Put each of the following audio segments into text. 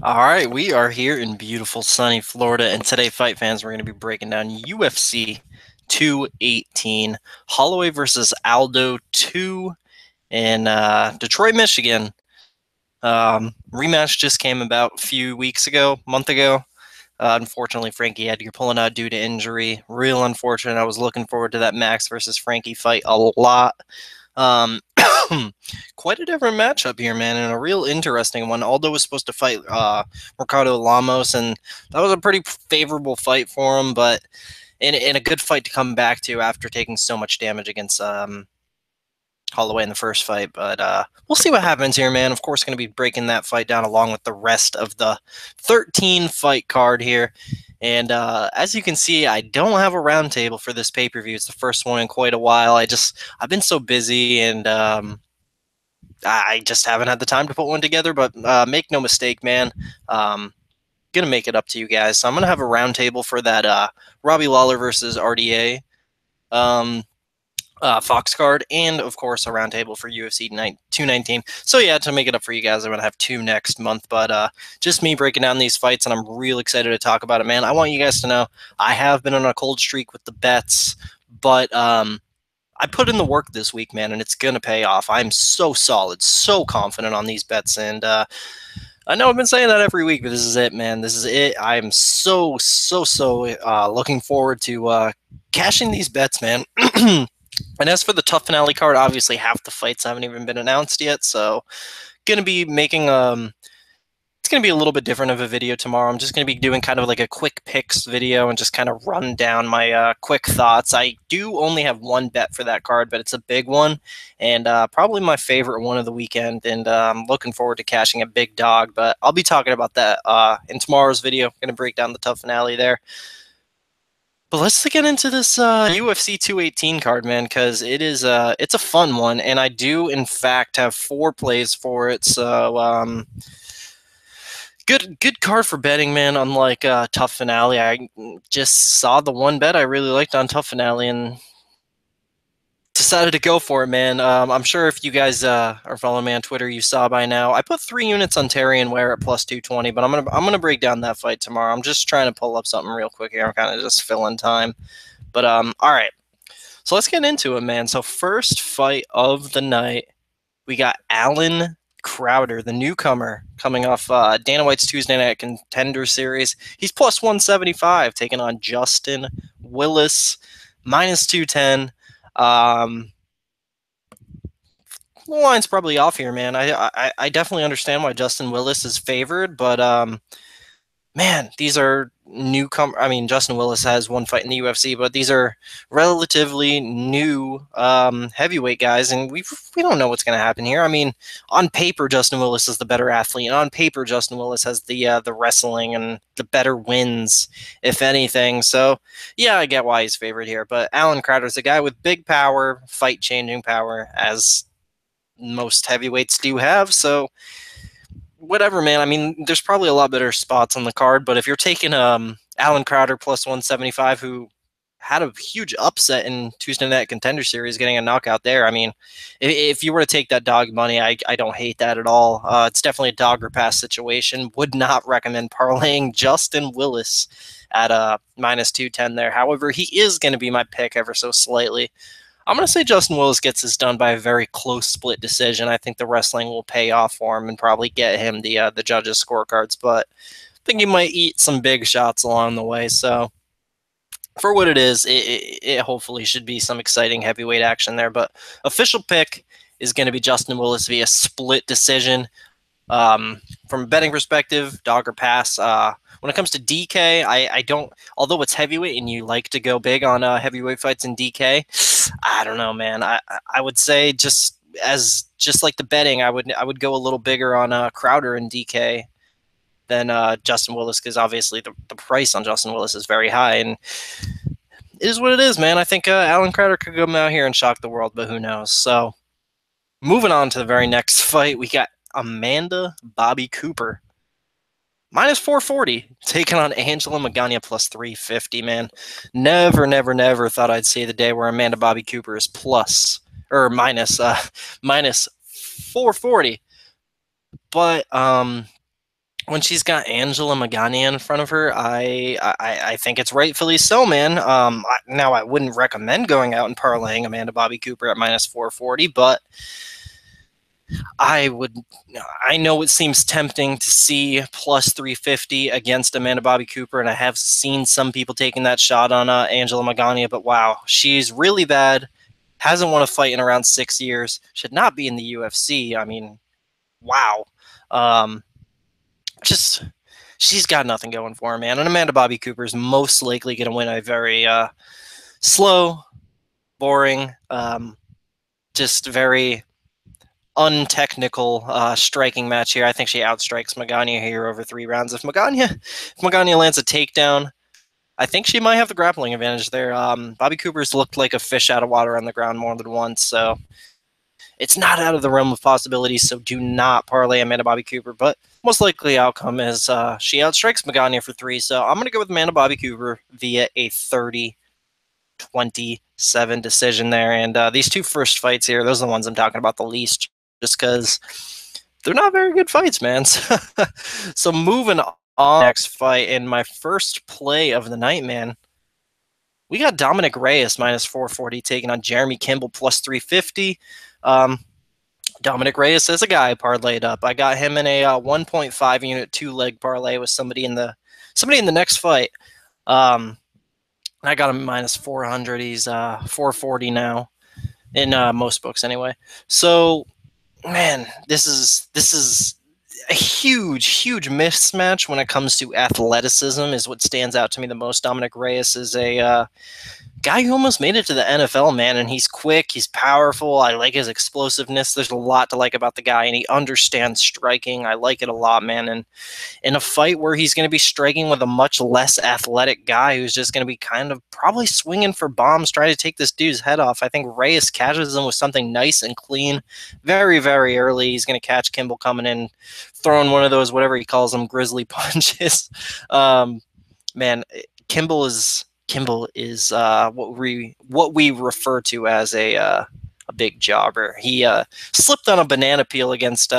All right, we are here in beautiful sunny Florida, and today, fight fans, we're going to be breaking down UFC 218, Holloway versus Aldo 2 in Detroit, Michigan. Rematch just came about a few weeks ago, month ago. Unfortunately, Frankie had to pull it out due to injury. Real unfortunate. I was looking forward to that Max versus Frankie fight a lot. Um, quite a different matchup here, man, and a real interesting one. Aldo was supposed to fight Ricardo Lamos, and that was a pretty favorable fight for him, but in a good fight to come back to after taking so much damage against Holloway in the first fight. But we'll see what happens here, man. Of course, going to be breaking that fight down along with the rest of the 13 fight card here. And as you can see, I don't have a roundtable for this pay per view. It's the first one in quite a while. I've been so busy, and I just haven't had the time to put one together. But make no mistake, man. Gonna make it up to you guys. So I'm gonna have a roundtable for that Robbie Lawler versus RDA. Um, Fox card, and of course a roundtable for UFC 219. So yeah, to make it up for you guys, I'm gonna have two next month. But just me breaking down these fights, and I'm real excited to talk about it, man. I want you guys to know I have been on a cold streak with the bets, but I put in the work this week, man, and it's gonna pay off. I'm so solid, so confident on these bets, and I know I've been saying that every week, but this is it, man. This is it. I'm so looking forward to cashing these bets, man. And as for the tough finale card, obviously half the fights haven't even been announced yet, so gonna be making it's gonna be a little bit different of a video tomorrow. I'm just gonna be doing kind of like a quick picks video and just kind of run down my quick thoughts. I do only have one bet for that card, but it's a big one and probably my favorite one of the weekend. And I'm looking forward to cashing a big dog. But I'll be talking about that in tomorrow's video. I'm gonna break down the tough finale there. But let's get into this UFC 218 card, man, because it's a fun one, and I do in fact have four plays for it. So good card for betting, man. Unlike Tough Finale, I just saw the one bet I really liked on Tough Finale and decided to go for it, man. I'm sure if you guys are following me on Twitter, you saw by now. I put 3 units on Terry and Ware at plus 220, but I'm gonna break down that fight tomorrow. I'm just trying to pull up something real quick here. I'm kind of just filling time. But all right. So let's get into it, man. So first fight of the night, we got Alan Crowder, the newcomer, coming off Dana White's Tuesday Night Contender Series. He's plus 175, taking on Justin Willis, minus 210. The line's probably off here, man. I definitely understand why Justin Willis is favored, but man, these are newcomer. I mean, Justin Willis has one fight in the UFC, but these are relatively new heavyweight guys, and we don't know what's going to happen here. I mean, on paper, Justin Willis is the better athlete, and on paper, Justin Willis has the wrestling and the better wins, if anything. So, yeah, I get why he's favored here. But Alan Crowder's a guy with big power, fight changing power, as most heavyweights do have. So whatever, man. I mean, there's probably a lot better spots on the card, but if you're taking Alan Crowder plus 175, who had a huge upset in Tuesday Night Contender Series, getting a knockout there. I mean, if you were to take that dog money, I don't hate that at all. It's definitely a dog or pass situation. Would not recommend parlaying Justin Willis at minus 210 there. However, he is going to be my pick ever so slightly. I'm going to say Justin Willis gets this done by a very close split decision. I think the wrestling will pay off for him and probably get him the judges' scorecards, but I think he might eat some big shots along the way. So for what it is, it hopefully should be some exciting heavyweight action there. But official pick is going to be Justin Willis via split decision. From a betting perspective, dog or pass. When it comes to DK, I don't. Although it's heavyweight and you like to go big on heavyweight fights in DK, I don't know, man. I would say just like the betting, I would go a little bigger on Crowder and DK than Justin Willis, because obviously the price on Justin Willis is very high, and it is what it is, man. I think Alan Crowder could come out here and shock the world, but who knows? So moving on to the very next fight, we got Amanda Bobby Cooper, minus 440, taking on Angela Magana plus 350, man. Never thought I'd see the day where Amanda Bobby Cooper is minus 440. But when she's got Angela Magana in front of her, I think it's rightfully so, man. Now I wouldn't recommend going out and parlaying Amanda Bobby Cooper at minus 440, but I would. I know it seems tempting to see plus 350 against Amanda Bobby Cooper, and I have seen some people taking that shot on Angela Magana, but wow, she's really bad. Hasn't won a fight in around 6 years. Should not be in the UFC. I mean, wow. Um, just she's got nothing going for her, man. And Amanda Bobby Cooper is most likely going to win a very slow, boring, just very untechnical striking match here. I think she outstrikes Magana here over 3 rounds. If Magana lands a takedown, I think she might have the grappling advantage there. Bobby Cooper's looked like a fish out of water on the ground more than once, so it's not out of the realm of possibilities. So do not parlay Amanda Bobby Cooper, but most likely outcome is she outstrikes Magana for 3. So I'm going to go with Amanda Bobby Cooper via a 30-27 decision there. And these 2 first fights here, those are the ones I'm talking about the least, just because they're not very good fights, man. So moving on, next fight in my first play of the night, man. We got Dominic Reyes minus 440 taking on Jeremy Kimball plus 350. Dominic Reyes is a guy I parlayed up. I got him in a 1.5 unit 2-leg parlay with somebody in the next fight. I got him minus 400. He's 440 now in most books anyway. So, man, this is a huge mismatch when it comes to athleticism. Is what stands out to me the most. Dominic Reyes is a guy who almost made it to the NFL, man, and he's quick, he's powerful. I like his explosiveness. There's a lot to like about the guy, and he understands striking. I like it a lot, man. And in a fight where he's going to be striking with a much less athletic guy who's just going to be kind of probably swinging for bombs, trying to take this dude's head off, I think Reyes catches him with something nice and clean very, very early. He's going to catch Kimball coming in, throwing one of those, whatever he calls them, grizzly punches. Man, Kimball is what we refer to as a big jobber. He slipped on a banana peel against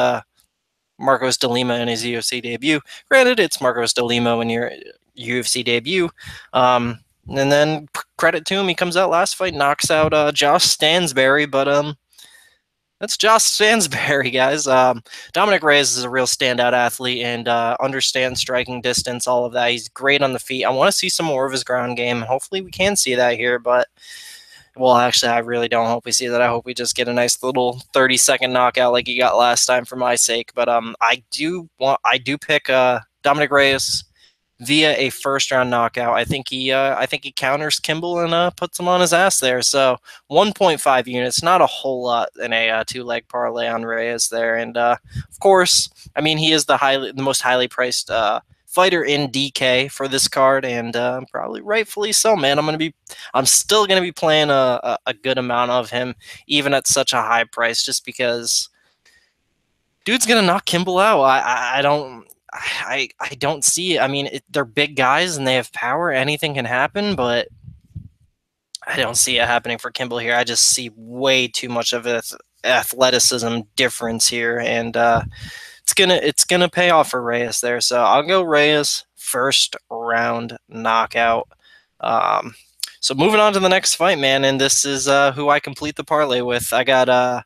Marcos de Lima in his UFC debut. Granted, it's Marcos de Lima in your UFC debut. And then credit to him, he comes out last fight, knocks out Josh Stansberry, but that's Josh Stansberry, guys. Dominic Reyes is a real standout athlete and understands striking distance, all of that. He's great on the feet. I want to see some more of his ground game. Hopefully we can see that here, but, well, actually, I really don't hope we see that. I hope we just get a nice little 30-second knockout like he got last time for my sake. But I do pick Dominic Reyes via a first-round knockout. I think he counters Kimball and puts him on his ass there. So 1.5 units, not a whole lot in a 2-leg parlay on Reyes there. And of course, I mean, he is the most highly priced fighter in DK for this card, and probably rightfully so, man. I'm still gonna be playing a good amount of him, even at such a high price, just because dude's gonna knock Kimball out. I don't see it. I mean, they're big guys and they have power. Anything can happen, but I don't see it happening for Kimball here. I just see way too much of an athleticism difference here, and it's gonna pay off for Reyes there. So I'll go Reyes first round knockout. So moving on to the next fight, man, and this is who I complete the parlay with. I got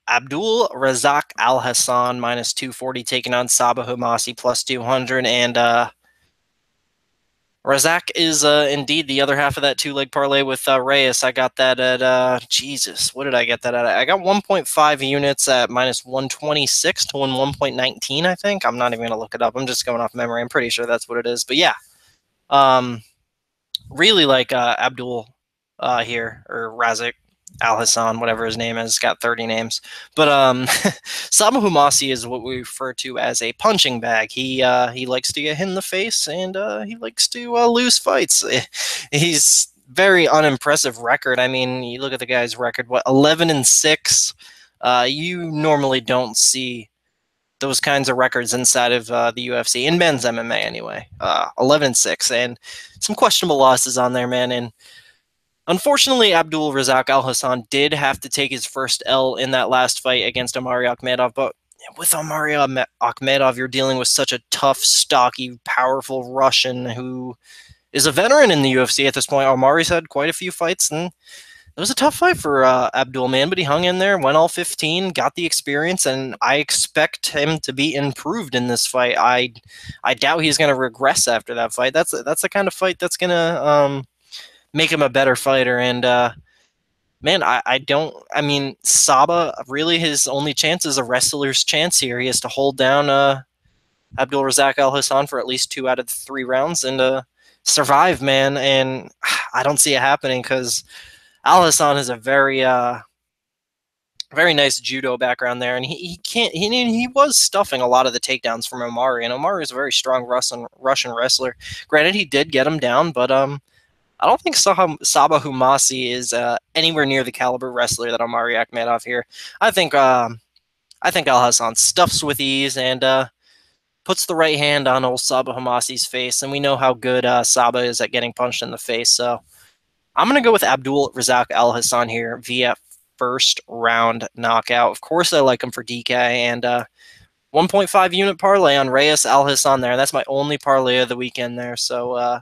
Abdul Razak Al Hassan minus 240 taking on Sabah Humasi plus 200, and Razak is indeed the other half of that 2-leg parlay with Reyes. I got that at Jesus. What did I get that at? I got 1.5 units at minus 126 to win 1.19. I think. I'm not even gonna look it up. I'm just going off memory. I'm pretty sure that's what it is. But yeah, really like Abdul here, or Razak Al Hassan, whatever his name is, got 30 names. But Sabah Humasi is what we refer to as a punching bag. He likes to get hit in the face, and he likes to lose fights. He's very unimpressive record. I mean, you look at the guy's record, 11-6. You normally don't see those kinds of records inside of the UFC, in men's MMA anyway. 11-6, and some questionable losses on there, man. And unfortunately, Abdul Razak Al Hassan did have to take his first L in that last fight against Omari Akhmedov, but with Omari Akhmedov, you're dealing with such a tough, stocky, powerful Russian who is a veteran in the UFC at this point. Omari's had quite a few fights, and it was a tough fight for Abdul, man, but he hung in there, went all 15, got the experience, and I expect him to be improved in this fight. I doubt he's going to regress after that fight. That's the kind of fight that's going to make him a better fighter. And man, I don't. I mean, Saba really his only chance is a wrestler's chance here. He has to hold down Abdul Razak Al Hassan for at least 2 out of the 3 rounds and survive, man. And I don't see it happening because Al Hassan has a very nice judo background there, and he can't. He was stuffing a lot of the takedowns from Omari, and Omari is a very strong Russian wrestler. Granted, he did get him down, but I don't think Saba Humasi is anywhere near the caliber wrestler that Omari Akhmedov here. I think Al Hassan stuffs with ease and puts the right hand on old Saba Humasi's face, and we know how good Saba is at getting punched in the face. So I'm going to go with Abdul Razak Al Hassan here via first round knockout. Of course, I like him for DK, and 1.5 unit parlay on Reyes Al Hassan there. That's my only parlay of the weekend there. So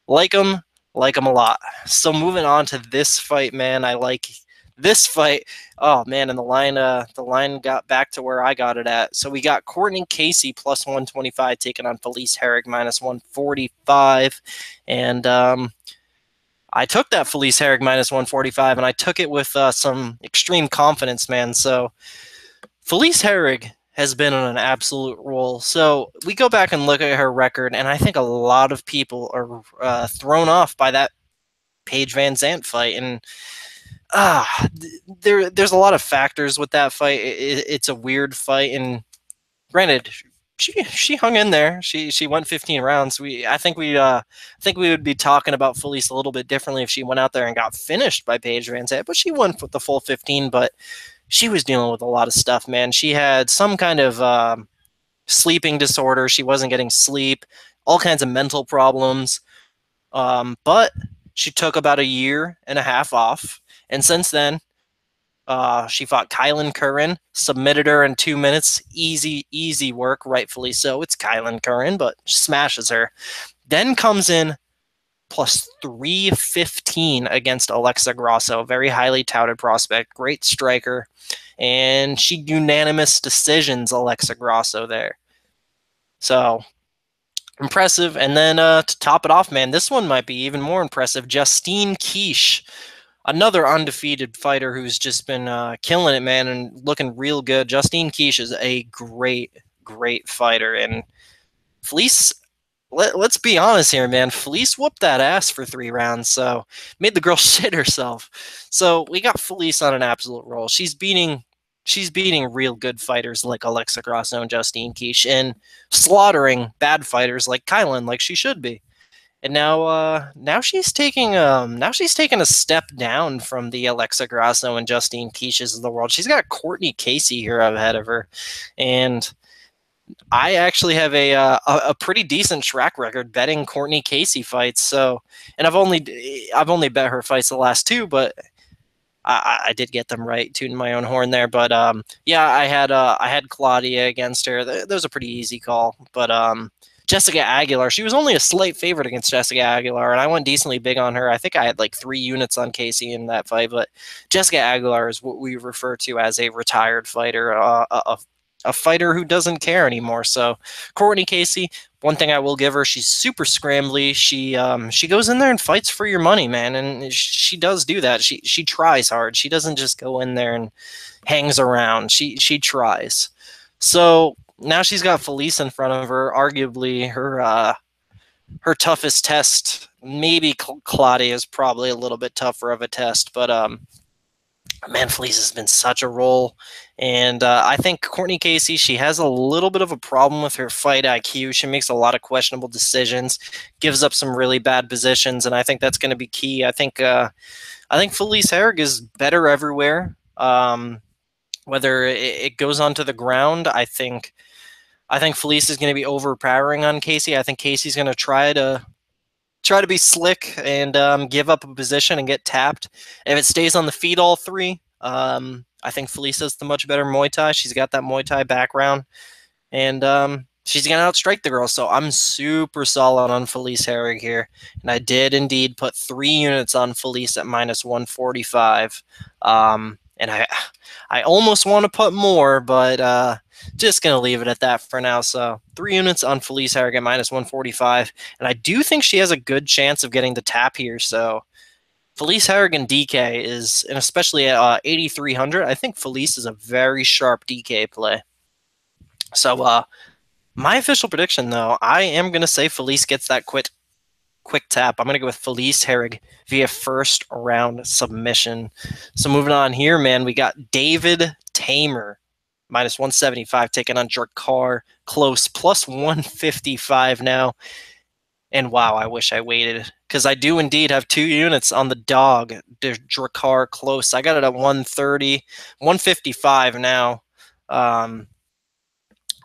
like him a lot. So moving on to this fight, man. I like this fight. Oh man, and the line got back to where I got it at. So we got Courtney Casey plus 125 taking on Felice Herrig minus 145, and I took that Felice Herrig minus 145, and I took it with some extreme confidence, man. So Felice Herrig has been on an absolute roll. So we go back and look at her record, and I think a lot of people are thrown off by that Paige Van Zandt fight. And there's a lot of factors with that fight. It's a weird fight, and granted, she hung in there. She went 15 rounds. I think we would be talking about Felice a little bit differently if she went out there and got finished by Paige Van Zandt. But she won the full 15. But she was dealing with a lot of stuff, man. She had some kind of sleeping disorder. She wasn't getting sleep. All kinds of mental problems. But she took about 1.5 years off, and since then, she fought Kylan Curran, submitted her in 2 minutes. Easy work, rightfully so. It's Kylan Curran, but smashes her. Then comes in plus 315 against Alexa Grasso, very highly touted prospect, great striker, and she unanimous decisions Alexa Grasso there. So impressive. And then to top it off, man, this one might be even more impressive. Justine Kish, another undefeated fighter who's just been killing it, man, and looking real good. Justine Kish is a great fighter. And Felice, let's be honest here, man. Felice whooped that ass for 3 rounds, so made the girl shit herself. So we got Felice on an absolute roll. She's beating real good fighters like Alexa Grasso and Justine Kish, and slaughtering bad fighters like Kylan, like she should be. And now she's taking a step down from the Alexa Grasso and Justine Kishes of the world. She's got Courtney Casey here ahead of her, and I actually have a pretty decent track record betting Courtney Casey fights. So, and I've only bet her fights the last 2, but I did get them right, tooting my own horn there. But yeah, I had Claudia against her. That was a pretty easy call. But Jessica Aguilar, she was only a slight favorite against Jessica Aguilar, and I went decently big on her. I think I had like 3 units on Casey in that fight. But Jessica Aguilar is what we refer to as a retired fighter, a fighter who doesn't care anymore. So Courtney Casey, one thing I will give her, she's super scrambly. She goes in there and fights for your money, man, and she does do that. She tries hard. She doesn't just go in there and hangs around. She tries. So now she's got Felice in front of her, arguably her toughest test. Maybe Claudia is probably a little bit tougher of a test, but man, Felice has been such a roll. And I think Courtney Casey, she has a little bit of a problem with her fight IQ. She makes a lot of questionable decisions, gives up some really bad positions, and I think that's going to be key. I think Felice Herrig is better everywhere. Whether it goes onto the ground, I think Felice is going to be overpowering on Casey. I think Casey's going to try to be slick and give up a position and get tapped. If it stays on the feet all 3, I think Felice has the much better Muay Thai. She's got that Muay Thai background, and she's going to outstrike the girl. So I'm super solid on Felice Herrig here. And I did indeed put 3 units on Felice at minus 145. And I almost want to put more, but just going to leave it at that for now. So 3 units on Felice Herrig at minus 145. And I do think she has a good chance of getting the tap here. So Felice Herrig and DK is, and especially at 8,300, I think Felice is a very sharp DK play. So my official prediction, though, I am going to say Felice gets that quick tap. I'm going to go with Felice Herrig via first round submission. So moving on here, man, we got David Tamer, minus 175, taking on Drakkar Klose, plus 155 now. And wow, I wish I waited, because I do indeed have 2 units on the dog, Drakkar Klose. I got it at 130, 155 now.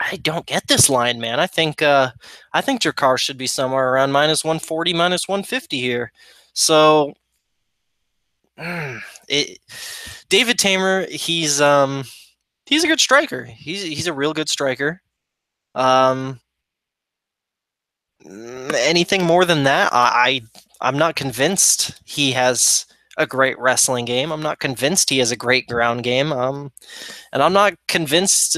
I don't get this line, man. I think Drakkar should be somewhere around minus 140, minus 150 here. So David Tamer, he's a good striker. He's a real good striker. Anything more than that, I'm not convinced he has a great wrestling game. I'm not convinced he has a great ground game. And I'm not convinced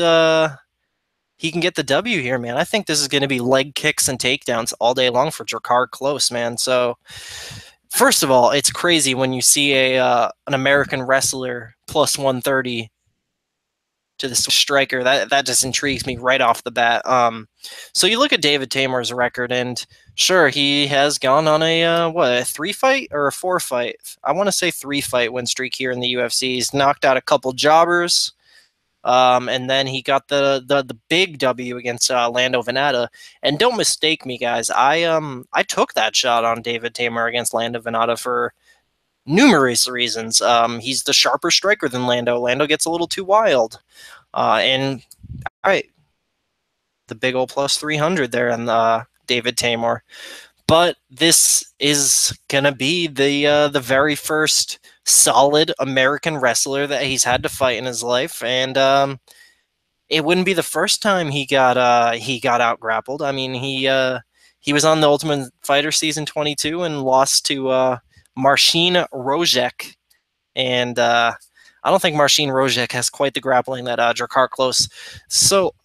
he can get the W here, man. I think this is going to be leg kicks and takedowns all day long for Drakkar Klose, man. So, first of all, it's crazy when you see an American wrestler plus 130 to the striker. That just intrigues me right off the bat. So you look at David Tamer's record, and sure, he has gone on a 3-fight or a 4-fight? I want to say 3-fight win streak here in the UFC. He's knocked out a couple jobbers. And then he got the big W against Lando Venata. And don't mistake me, guys. I took that shot on David Tamer against Lando Venata for numerous reasons. He's the sharper striker than Lando. Lando gets a little too wild. And all right, the big old plus 300 there on David Tamer. But this is gonna be the very first solid American wrestler that he's had to fight in his life, and it wouldn't be the first time he got out grappled. I mean, he was on the Ultimate Fighter season 22 and lost to Marcin Rozek, and I don't think Marcin Rozek has quite the grappling that Drakkar Klose. So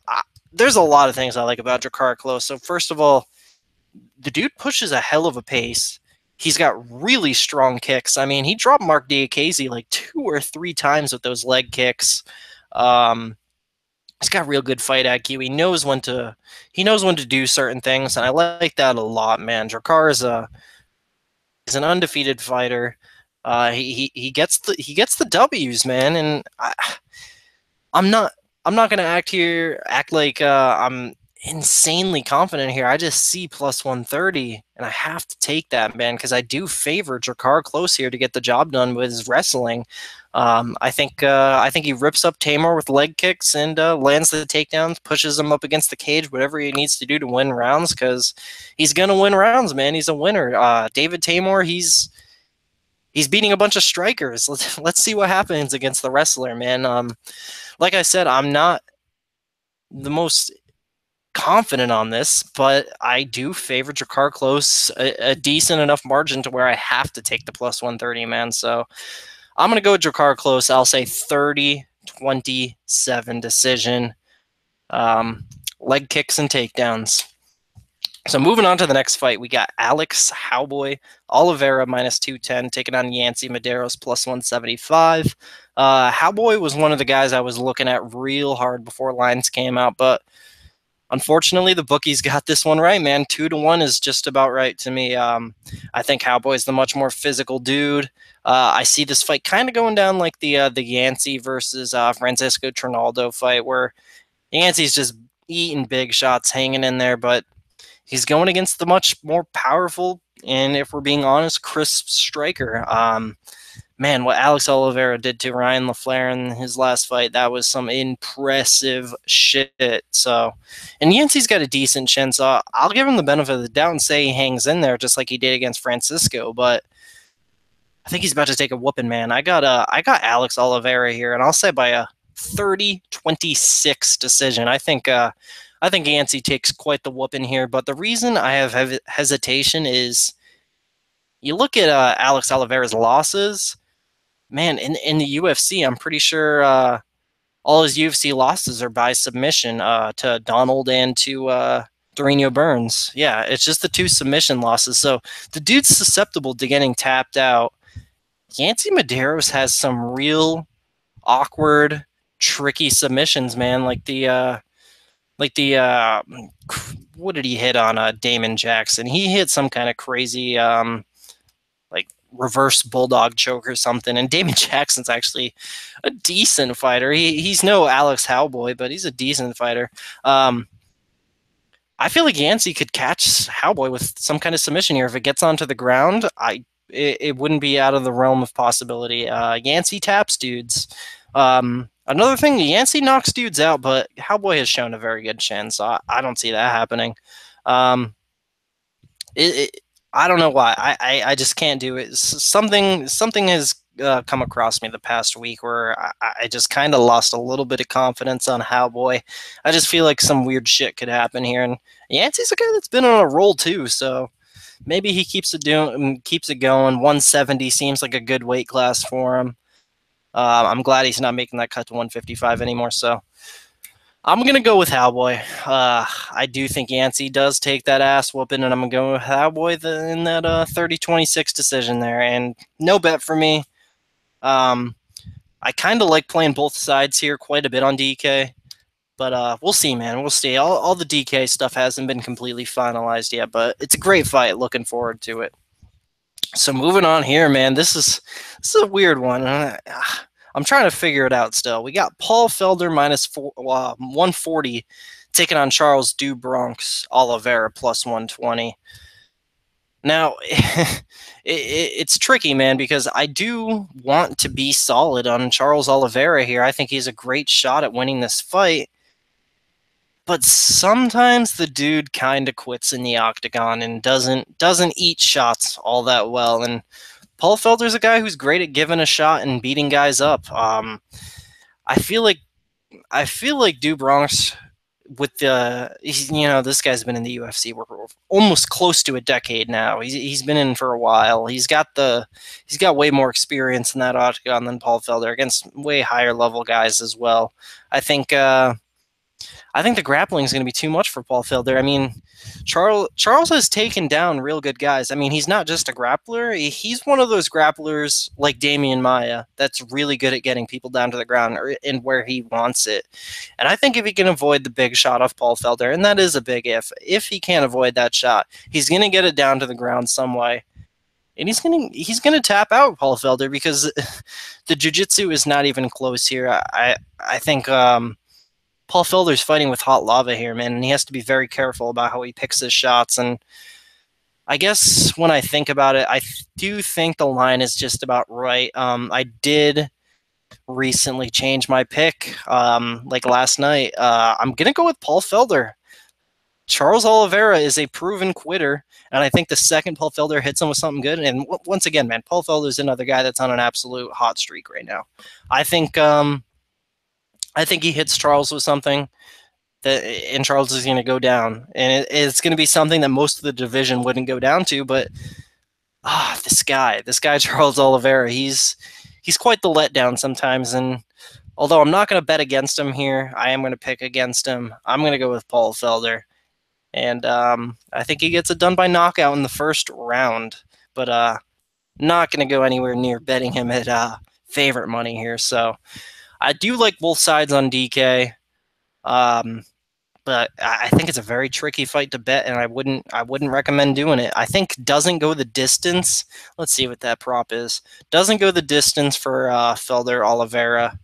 there's a lot of things I like about Drakkar Klose. So first of all, the dude pushes a hell of a pace. He's got really strong kicks. I mean, he dropped Mark Diakiese like 2 or 3 times with those leg kicks. He's got real good fight IQ. He knows when to do certain things, and I like that a lot, man. Drakkar is an undefeated fighter. He gets the W's, man, and I'm not gonna act like I'm insanely confident here. I just see plus 130, and I have to take that, man, because I do favor Drakkar Klose here to get the job done with his wrestling. I think he rips up Tamer with leg kicks and lands the takedowns, pushes him up against the cage, whatever he needs to do to win rounds, because he's gonna win rounds, man. He's a winner. David Tamer, he's beating a bunch of strikers. Let's see what happens against the wrestler, man. Like I said, I'm not the most confident on this, but I do favor Drakkar Klose a decent enough margin to where I have to take the plus 130, man. So I'm going to go with Drakkar Klose. I'll say 30-27 decision. Leg kicks and takedowns. So moving on to the next fight, we got Alex Cowboy Oliveira minus 210 taking on Yancy Medeiros plus 175. Cowboy was one of the guys I was looking at real hard before lines came out, but unfortunately, the bookies got this one right, man. 2-1 is just about right to me. I think Cowboy's the much more physical dude. I see this fight kind of going down like the Yancy versus Francisco Trinaldo fight, where Yancy's just eating big shots, hanging in there, but he's going against the much more powerful and, if we're being honest, crisp striker. Man, what Alex Oliveira did to Ryan LaFleur in his last fight, that was some impressive shit. So, and Yancey's got a decent chin, so I'll give him the benefit of the doubt and say he hangs in there just like he did against Francisco. But I think he's about to take a whooping, man. I got Alex Oliveira here, and I'll say by a 30-26 decision. I think Yancey takes quite the whooping here, but the reason I have hesitation is you look at Alex Oliveira's losses, man. In the UFC, I'm pretty sure all his UFC losses are by submission to Donald and to Dorino Burns. Yeah, it's just the two submission losses. So the dude's susceptible to getting tapped out. Yancy Medeiros has some real awkward, tricky submissions, man. Like the what did he hit on Damon Jackson? He hit some kind of crazy like reverse bulldog choke or something. And Damon Jackson's actually a decent fighter. He's no Alex Howboy, but he's a decent fighter. I feel like Yancey could catch Howboy with some kind of submission here if it gets onto the ground. It wouldn't be out of the realm of possibility. Yancey taps dudes. Another thing, Yancey knocks dudes out, but Howboy has shown a very good chin, so I don't see that happening. I don't know why. I just can't do it. Something has come across me the past week where I just kind of lost a little bit of confidence on Howboy. I just feel like some weird shit could happen here, and Yancey's a guy that's been on a roll too, so maybe he keeps it going. 170 seems like a good weight class for him. I'm glad he's not making that cut to 155 anymore. So I'm going to go with Howboy. I do think Yancey does take that ass whooping, and I'm going to go with Howboy in that 30-26 decision there. And no bet for me. I kind of like playing both sides here quite a bit on DK. But we'll see, man. We'll see. All the DK stuff hasn't been completely finalized yet, but it's a great fight. Looking forward to it. So moving on here, man, this is a weird one. I'm trying to figure it out still. We got Paul Felder minus 140 taking on Charles do Bronx Oliveira plus 120. Now, it's tricky, man, because I do want to be solid on Charles Oliveira here. I think he's a great shot at winning this fight. But sometimes the dude kind of quits in the octagon and doesn't eat shots all that well. And Paul Felder's a guy who's great at giving a shot and beating guys up. I feel like Du Bronx with this guy's been in the UFC for almost close to a decade now. He's been in for a while. He's got way more experience in that octagon than Paul Felder against way higher level guys as well. I think the grappling is going to be too much for Paul Felder. I mean, Charles has taken down real good guys. I mean, he's not just a grappler. He's one of those grapplers like Damian Maia that's really good at getting people down to the ground and where he wants it. And I think if he can avoid the big shot off Paul Felder, and that is a big if he can't avoid that shot, he's going to get it down to the ground some way. And he's gonna tap out Paul Felder because the jiu-jitsu is not even close here. I think Paul Felder's fighting with hot lava here, man, and he has to be very careful about how he picks his shots. And I guess when I think about it, I do think the line is just about right. I did recently change my pick, like last night. I'm going to go with Paul Felder. Charles Oliveira is a proven quitter, and I think the second Paul Felder hits him with something good, and once again, man, Paul Felder is another guy that's on an absolute hot streak right now. I think he hits Charles with something, and Charles is going to go down. And it's going to be something that most of the division wouldn't go down to. But this guy, Charles Oliveira, he's quite the letdown sometimes. And although I'm not going to bet against him here, I am going to pick against him. I'm going to go with Paul Felder. And I think he gets it done by knockout in the first round. But not going to go anywhere near betting him at favorite money here. So I do like both sides on DK, but I think it's a very tricky fight to bet, and I wouldn't recommend doing it. I think doesn't go the distance. Let's see what that prop is. Doesn't go the distance for Felder Oliveira.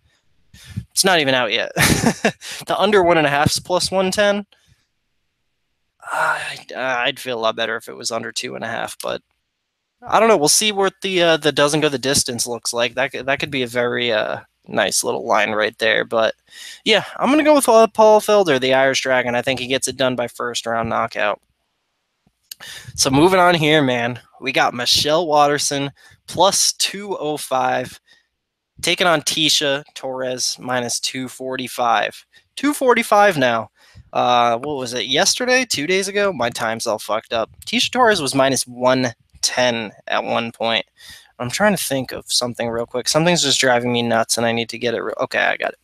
It's not even out yet. The under 1.5 is plus 110. I'd feel a lot better if it was under 2.5, but I don't know. We'll see what the doesn't go the distance looks like. That could be a very nice little line right there. But yeah, I'm going to go with Paul Felder, the Irish Dragon. I think he gets it done by first round knockout. So moving on here, man. we got Michelle Watterson plus 205 taking on Tisha Torres minus 245. 245 now. What was it, yesterday? 2 days ago? My time's all fucked up. Tisha Torres was minus 110 at one point. I'm trying to think of something real quick. Something's just driving me nuts, and I need to get it. Okay, I got it.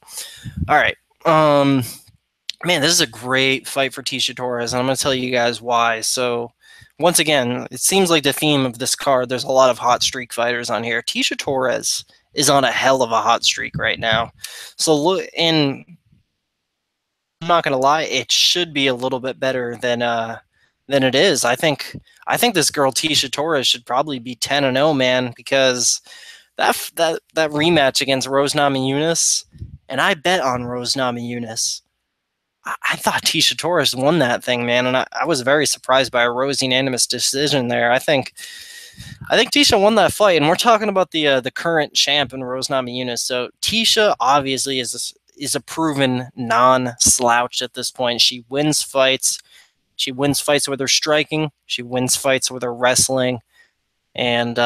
All right. Man, this is a great fight for Tisha Torres, and I'm going to tell you guys why. So, once again, it seems like the theme of this card, there's a lot of hot streak fighters on here. Tisha Torres is on a hell of a hot streak right now. So, look, and I'm not going to lie, it should be a little bit better than it is. I think this girl Tisha Torres should probably be 10-0, man, because that rematch against Rose Namajunas, and I bet on Rose Namajunas. I thought Tisha Torres won that thing, man, and I was very surprised by a Rose unanimous decision there. I think Tisha won that fight, and we're talking about the current champ in Rose Namajunas. So Tisha obviously is a proven non-slouch at this point. She wins fights. She wins fights with her striking. She wins fights with her wrestling, and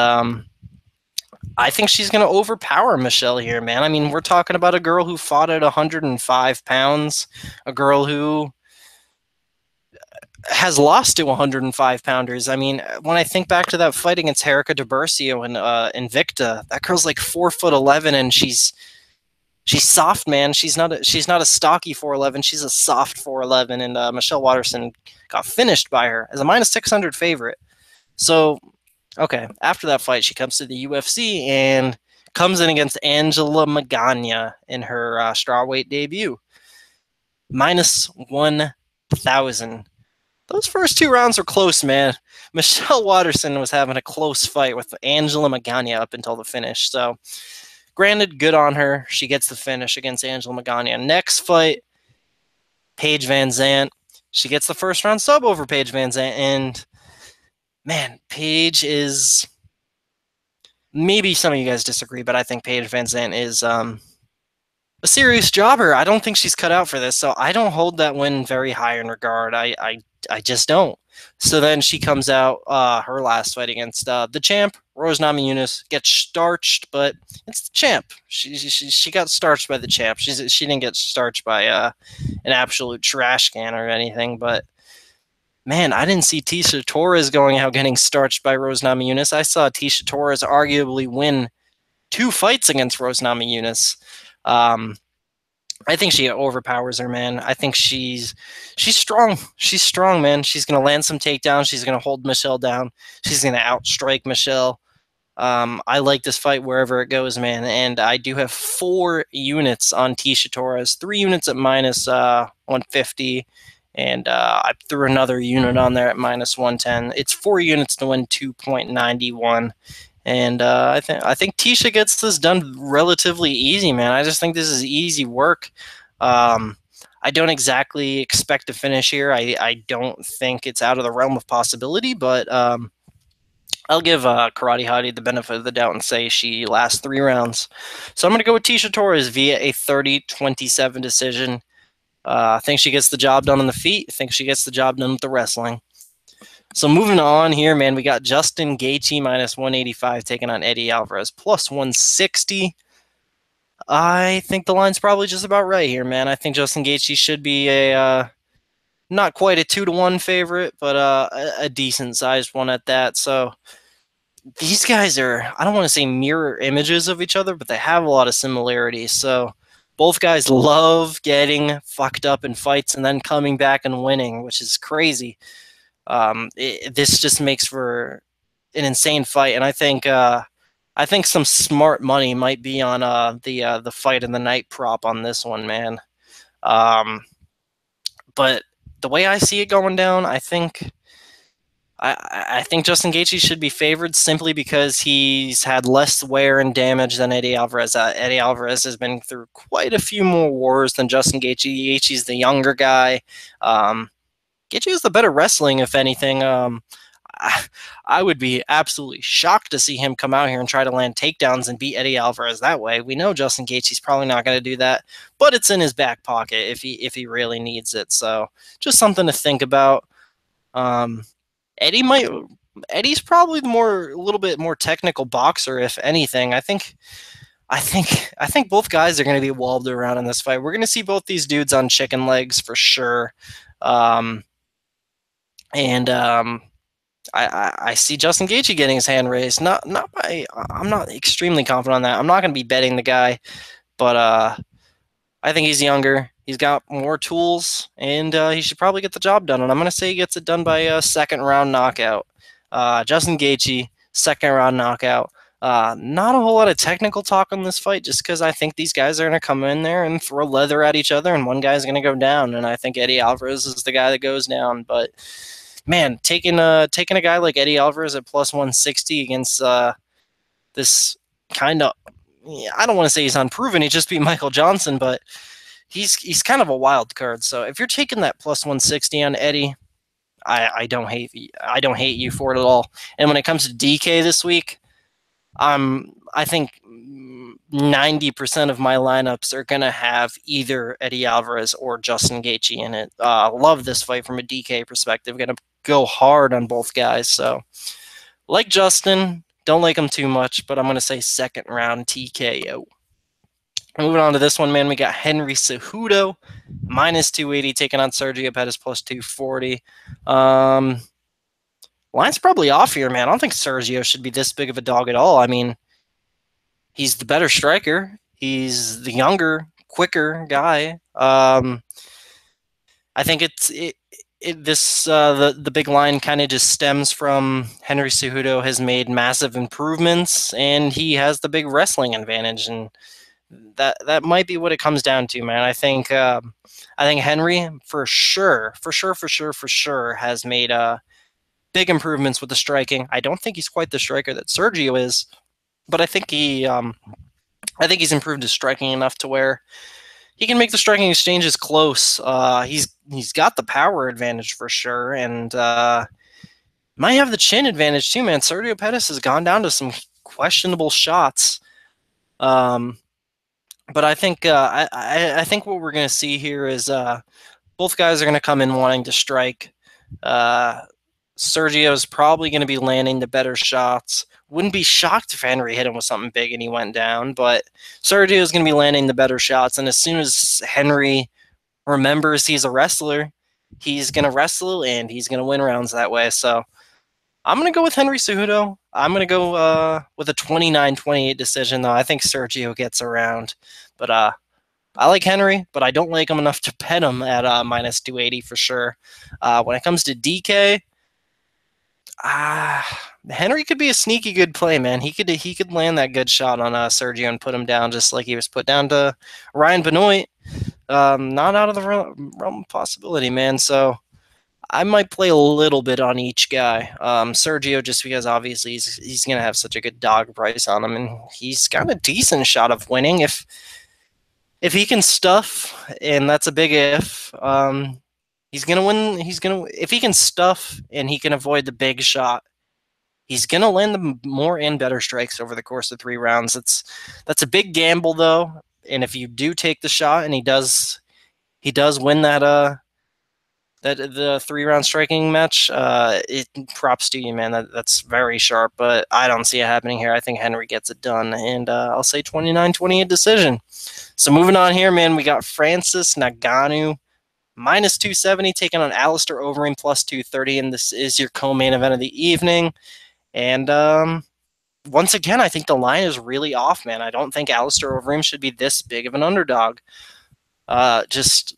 I think she's going to overpower Michelle here, man. I mean, we're talking about a girl who fought at 105 pounds, a girl who has lost to 105-pounders. I mean, when I think back to that fight against Erica DiBercio and Invicta, that girl's like 4'11", and she's soft, man. She's not a stocky 4'11". She's a soft 4'11", and Michelle Watterson got finished by her as a minus 600 favorite. So, okay, after that fight, she comes to the UFC and comes in against Angela Magana in her strawweight debut. Minus 1,000. Those first 2 rounds were close, man. Michelle Watterson was having a close fight with Angela Magana up until the finish. So, granted, good on her. She gets the finish against Angela Magana. Next fight, Paige VanZant. She gets the first round sub over Paige VanZant, and man, Paige is, maybe some of you guys disagree, but I think Paige VanZant is a serious jobber. I don't think she's cut out for this, so I don't hold that win very high in regard. I just don't. So then she comes out, her last fight against the champ, Rose Namajunas, gets starched, but it's the champ. She got starched by the champ. She didn't get starched by an absolute trash can or anything, but man, I didn't see Tisha Torres going out getting starched by Rose Namajunas. I saw Tisha Torres arguably win 2 fights against Rose Namajunas. I think she overpowers her, man. I think she's strong. She's strong, man. She's going to land some takedowns. She's going to hold Michelle down. She's going to outstrike Michelle. I like this fight wherever it goes, man. And I do have 4 units on Tisha Torres, 3 units at minus 150. And I threw another unit on there at minus 110. It's 4 units to win 2.91. And I think Tisha gets this done relatively easy, man. I just think this is easy work. I don't exactly expect to finish here. I don't think it's out of the realm of possibility, but I'll give Karate Hottie the benefit of the doubt and say she lasts 3 rounds. So I'm going to go with Tisha Torres via a 30-27 decision. I think she gets the job done on the feet. I think she gets the job done with the wrestling. So moving on here, man, we got Justin Gaethje minus 185 taking on Eddie Alvarez plus 160. I think the line's probably just about right here, man. I think Justin Gaethje should be a not quite a 2-1 favorite, but a decent-sized one at that. So these guys are, I don't want to say mirror images of each other, but they have a lot of similarities. So both guys love getting fucked up in fights and then coming back and winning, which is crazy. This just makes for an insane fight, and I think some smart money might be on the fight and the night prop on this one, man. But the way I see it going down, I think Justin Gaethje should be favored simply because he's had less wear and damage than Eddie Alvarez. Eddie Alvarez has been through quite a few more wars than Justin Gaethje. Gaethje's the younger guy. Gaethje is the better wrestling, if anything. I would be absolutely shocked to see him come out here and try to land takedowns and beat Eddie Alvarez that way. We know Justin Gaethje's probably not going to do that, but it's in his back pocket if he really needs it. So just something to think about. Eddie might Eddie's probably a little bit more technical boxer, if anything. I think both guys are going to be walled around in this fight. We're going to see both these dudes on chicken legs for sure. Um, and I see Justin Gaethje getting his hand raised. I'm not extremely confident on that. I'm not going to be betting the guy, but I think he's younger. He's got more tools, and he should probably get the job done. And I'm going to say he gets it done by a second round knockout. Justin Gaethje, second round knockout. Not a whole lot of technical talk on this fight, just because I think these guys are going to come in there and throw leather at each other, and one guy's going to go down. And I think Eddie Alvarez is the guy that goes down. But man, taking a guy like Eddie Alvarez at plus 160 against this kind of, I don't want to say he's unproven. He just beat Michael Johnson, but he's kind of a wild card. So if you're taking that plus 160 on Eddie, I don't hate you for it at all. And when it comes to DK this week, I think 90% of my lineups are gonna have either Eddie Alvarez or Justin Gaethje in it. Love this fight from a DK perspective. Gonna go hard on both guys. So like Justin, don't like him too much, but I'm gonna say second round TKO. Moving on to this one, man, we got Henry Cejudo, minus 280, taking on Sergio Pettis, plus 240. Line's probably off here, man. I don't think Sergio should be this big of a dog at all. I mean, he's the better striker. He's the younger, quicker guy. I think the big line kind of just stems from Henry Cejudo has made massive improvements, and he has the big wrestling advantage, and that might be what it comes down to, man. I think Henry for sure has made big improvements with the striking. I don't think he's quite the striker that Sergio is, but I think he's improved his striking enough to where he can make the striking exchanges close. He's got the power advantage for sure, and might have the chin advantage too, man. Sergio Pettis has gone down to some questionable shots. But I think I think what we're going to see here is both guys are going to come in wanting to strike. Sergio is probably going to be landing the better shots. Wouldn't be shocked if Henry hit him with something big and he went down, but Sergio is going to be landing the better shots. And as soon as Henry remembers he's a wrestler, he's going to wrestle and he's going to win rounds that way. So I'm going to go with Henry Cejudo. I'm going to go with a 29-28 decision, though. I think Sergio gets around. But I like Henry, but I don't like him enough to bet him at minus 280 for sure. When it comes to DK, Henry could be a sneaky good play, man. He could land that good shot on Sergio and put him down just like he was put down to Ryan Benoit. Not out of the realm of possibility, man. So I might play a little bit on each guy. Sergio, just because obviously he's going to have such a good dog price on him, and he's got a decent shot of winning if he can stuff, and that's a big if. He's going to win. If he can stuff and he can avoid the big shot, he's going to land the more and better strikes over the course of 3 rounds. That's a big gamble though, and if you do take the shot and he does win that the 3-round striking match, it props to you, man. That's very sharp, but I don't see it happening here. I think Henry gets it done, and I'll say 29-28 decision. So moving on here, man, we got Francis Ngannou, minus 270, taking on Alistair Overeem, plus 230, and this is your co-main event of the evening. And once again, I think the line is really off, man. I don't think Alistair Overeem should be this big of an underdog. It's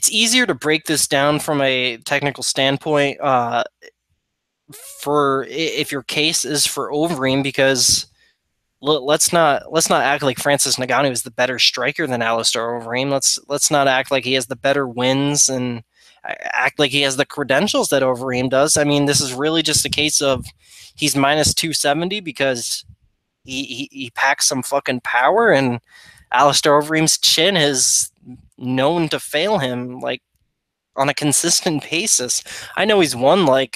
easier to break this down from a technical standpoint for if your case is for Overeem, because let's not act like Francis Ngannou is the better striker than Alistair Overeem. Let's not act like he has the better wins and act like he has the credentials that Overeem does. I mean, this is really just a case of he's minus 270 because he packs some fucking power, and Alistair Overeem's chin is known to fail him like on a consistent basis. I know he's won I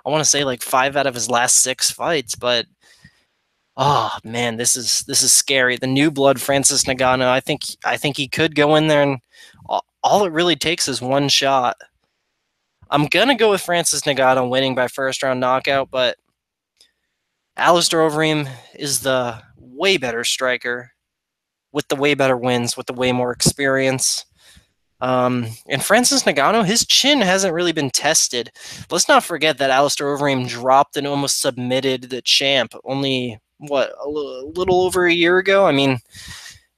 want to say 5 out of his last 6 fights, but oh man, this is scary. The new blood Francis Ngannou. I think he could go in there and all it really takes is one shot. I'm going to go with Francis Ngannou winning by first round knockout, but Alistair Overeem is the way better striker with the way better wins, with the way more experience. And Francis Ngannou, his chin hasn't really been tested. Let's not forget that Alistair Overeem dropped and almost submitted the champ only, a little over a year ago? I mean,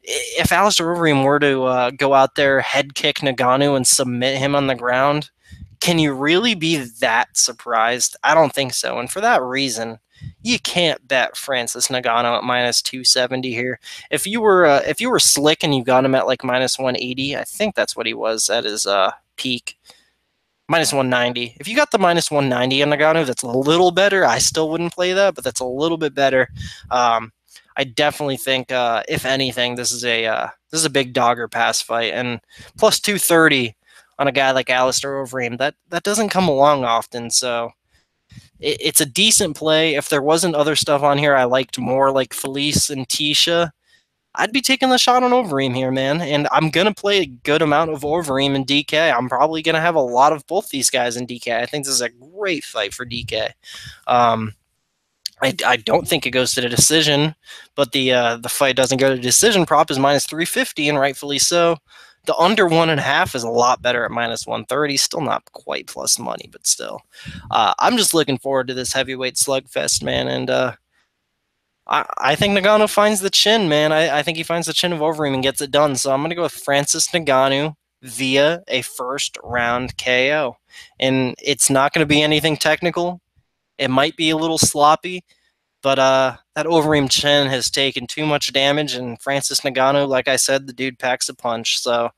if Alistair Overeem were to go out there, head kick Ngannou, and submit him on the ground, can you really be that surprised? I don't think so. And for that reason, you can't bet Francis Ngannou at minus 270 here. If you were slick and you got him at like minus 180, I think that's what he was at his peak. Minus 190. If you got the minus 190 on Ngannou, that's a little better. I still wouldn't play that, but that's a little bit better. I definitely think, if anything, this is a big dogger pass fight, and plus 230 on a guy like Alistair Overeem, that doesn't come along often. So it's a decent play. If there wasn't other stuff on here I liked more, like Felice and Tisha, I'd be taking the shot on Overeem here, man. And I'm going to play a good amount of Overeem in DK. I'm probably going to have a lot of both these guys in DK. I think this is a great fight for DK. I don't think it goes to the decision, but the fight doesn't go to decision. Prop is minus 350, and rightfully so. The under 1.5 is a lot better at minus 130. Still not quite plus money, but still. I'm just looking forward to this heavyweight slugfest, man. And I think Ngannou finds the chin, man. I think he finds the chin of Overeem and gets it done. So I'm going to go with Francis Ngannou via a first round KO. And it's not going to be anything technical. It might be a little sloppy, but that Overeem chin has taken too much damage, and Francis Ngannou, like I said, the dude packs a punch. So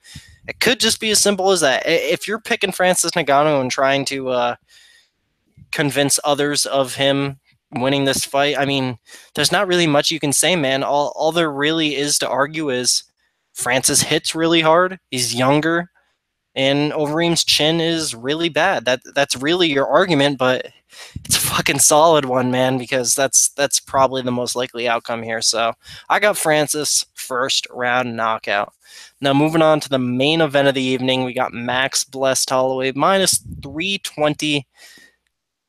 it could just be as simple as that. If you're picking Francis Ngannou and trying to convince others of him winning this fight, I mean, there's not really much you can say, man. All there really is to argue is Francis hits really hard. He's younger, and Overeem's chin is really bad. That's really your argument, but it's a fucking solid one, man, because that's probably the most likely outcome here. So I got Francis first round knockout. Now moving on to the main event of the evening, we got Max Blessed Holloway minus 320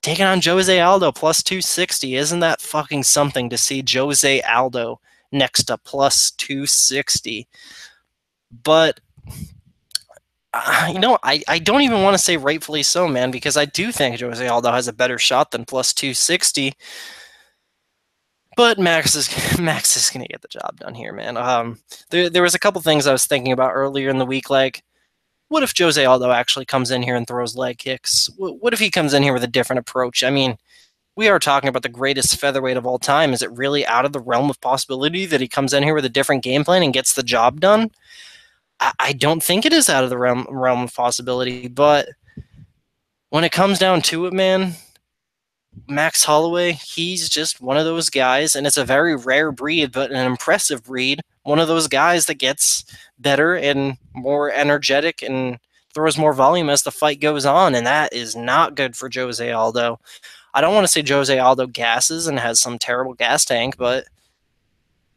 taking on Jose Aldo plus 260. Isn't that fucking something to see Jose Aldo next to plus 260? But I don't even want to say rightfully so, man, because I do think Jose Aldo has a better shot than plus 260. But Max is going to get the job done here, man. There was a couple things I was thinking about earlier in the week, like, what if Jose Aldo actually comes in here and throws leg kicks? What if he comes in here with a different approach? I mean, we are talking about the greatest featherweight of all time. Is it really out of the realm of possibility that he comes in here with a different game plan and gets the job done? I don't think it is out of the realm of possibility, but when it comes down to it, man, Max Holloway, he's just one of those guys, and it's a very rare breed, but an impressive breed. One of those guys that gets better and more energetic and throws more volume as the fight goes on, and that is not good for Jose Aldo. I don't want to say Jose Aldo gasses and has some terrible gas tank, but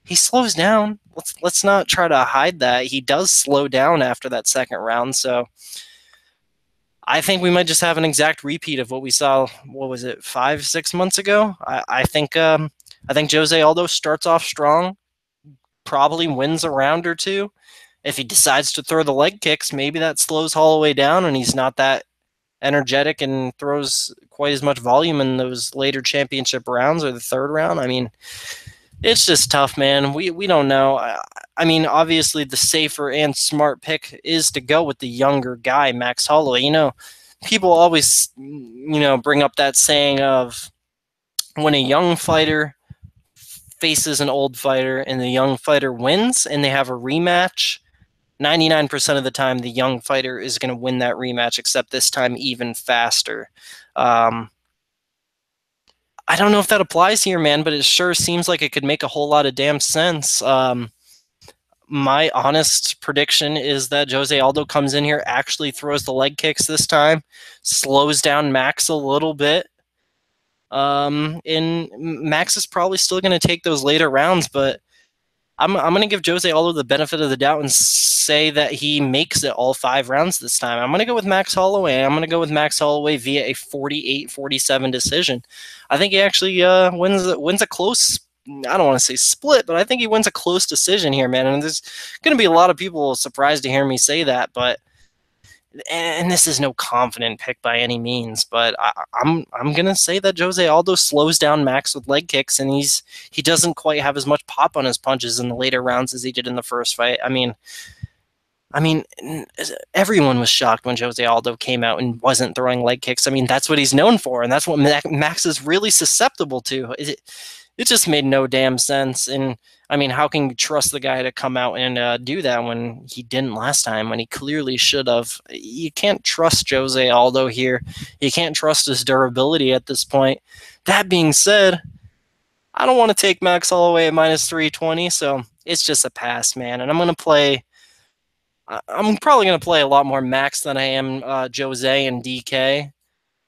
he slows down. Let's not try to hide that. He does slow down after that second round, so I think we might just have an exact repeat of what we saw, what was it, 5-6 months ago? I think Jose Aldo starts off strong, probably wins a round or two. If he decides to throw the leg kicks, maybe that slows Holloway down and he's not that energetic and throws quite as much volume in those later championship rounds or the third round. I mean, it's just tough, man. We don't know. I mean, obviously the safer and smart pick is to go with the younger guy, Max Holloway. You know, people always, bring up that saying of when a young fighter faces an old fighter and the young fighter wins and they have a rematch, 99% of the time the young fighter is going to win that rematch, except this time even faster. I don't know if that applies here, man, but it sure seems like it could make a whole lot of damn sense. My honest prediction is that Jose Aldo comes in here, actually throws the leg kicks this time, slows down Max a little bit. And Max is probably still going to take those later rounds, but I'm going to give Jose Aldo the benefit of the doubt and say that he makes it all 5 rounds this time. I'm going to go with Max Holloway. I'm going to go with Max Holloway via a 48-47 decision. I think he actually wins a close. I don't want to say split, but I think he wins a close decision here, man. And there's going to be a lot of people surprised to hear me say that, but and this is no confident pick by any means, but I'm gonna say that Jose Aldo slows down Max with leg kicks, and he doesn't quite have as much pop on his punches in the later rounds as he did in the first fight. I mean, everyone was shocked when Jose Aldo came out and wasn't throwing leg kicks. I mean, that's what he's known for, and that's what Max is really susceptible to. It just made no damn sense. And I mean, how can you trust the guy to come out and do that when he didn't last time, when he clearly should have? You can't trust Jose Aldo here. You can't trust his durability at this point. That being said, I don't want to take Max Holloway at minus 320, so it's just a pass, man. And I'm probably going to play a lot more Max than I am Jose and DK.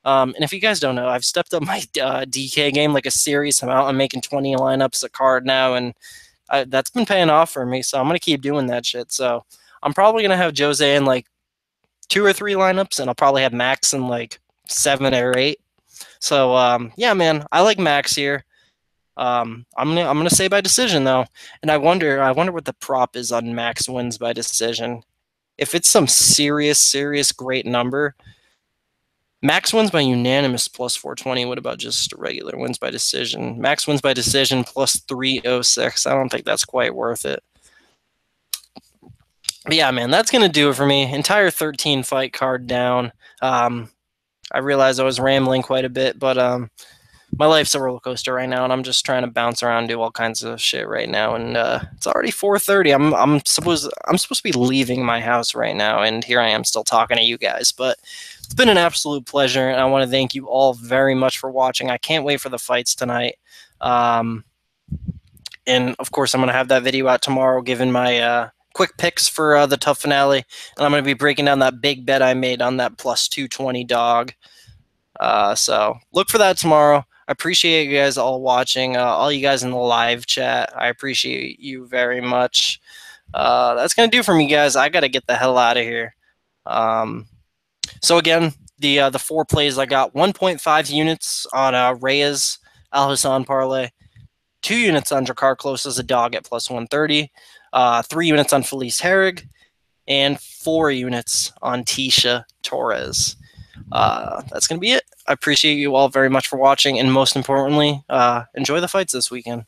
And if you guys don't know, I've stepped up my DK game like a serious amount. I'm making 20 lineups a card now, and that's been paying off for me. So I'm going to keep doing that shit. So I'm probably going to have Jose in like 2 or 3 lineups, and I'll probably have Max in like 7 or 8. So yeah, man, I like Max here. I'm gonna say by decision though, and I wonder what the prop is on Max wins by decision. If it's some serious great number, Max wins by unanimous plus 420. What about just regular wins by decision? Max wins by decision plus 306. I don't think that's quite worth it. But yeah, man, that's gonna do it for me. Entire 13 fight card down. I realized I was rambling quite a bit, but my life's a roller coaster right now, and I'm just trying to bounce around, and do all kinds of shit right now. And it's already 4:30. I'm supposed to be leaving my house right now, and here I am still talking to you guys. But it's been an absolute pleasure, and I want to thank you all very much for watching. I can't wait for the fights tonight. And of course, I'm going to have that video out tomorrow, giving my quick picks for the tough finale, and I'm going to be breaking down that big bet I made on that plus 220 dog. So look for that tomorrow. I appreciate you guys all watching, all you guys in the live chat. I appreciate you very much. That's going to do for me, guys. I got to get the hell out of here. So again, the 4 plays I got: 1.5 units on Reyes Al Hassan parlay, 2 units on Drakkar Klose as a dog at plus 130, 3 units on Felice Herrig, and 4 units on Tisha Torres. That's going to be it. I appreciate you all very much for watching, and most importantly, enjoy the fights this weekend.